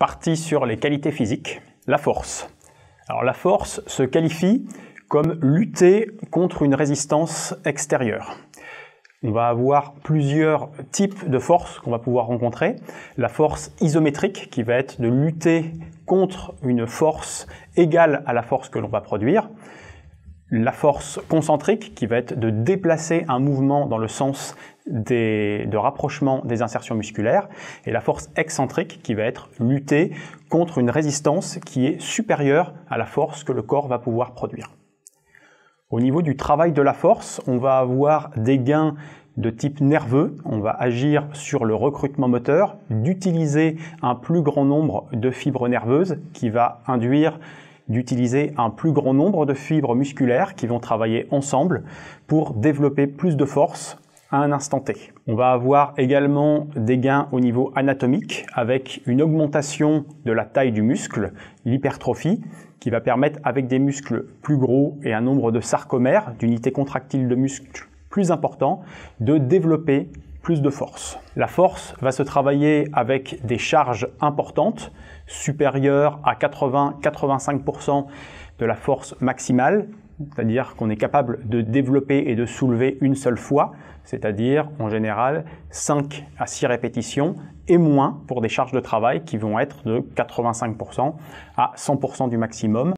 partie sur les qualités physiques. La force. Alors la force se qualifie comme lutter contre une résistance extérieure. On va avoir plusieurs types de forces qu'on va pouvoir rencontrer. La force isométrique qui va être de lutter contre une force égale à la force que l'on va produire. La force concentrique qui va être de déplacer un mouvement dans le sens de rapprochement des insertions musculaires. Et la force excentrique qui va être lutter contre une résistance qui est supérieure à la force que le corps va pouvoir produire. Au niveau du travail de la force, on va avoir des gains de type nerveux. On va agir sur le recrutement moteur, d'utiliser un plus grand nombre de fibres nerveuses qui va induire d'utiliser un plus grand nombre de fibres musculaires qui vont travailler ensemble pour développer plus de force à un instant T. On va avoir également des gains au niveau anatomique avec une augmentation de la taille du muscle, l'hypertrophie, qui va permettre avec des muscles plus gros et un nombre de sarcomères, d'unités contractiles de muscles plus important, de développer plus de force. La force va se travailler avec des charges importantes, supérieures à 80-85% de la force maximale, c'est-à-dire qu'on est capable de développer et de soulever une seule fois, c'est-à-dire en général 5 à 6 répétitions et moins pour des charges de travail qui vont être de 85% à 100% du maximum.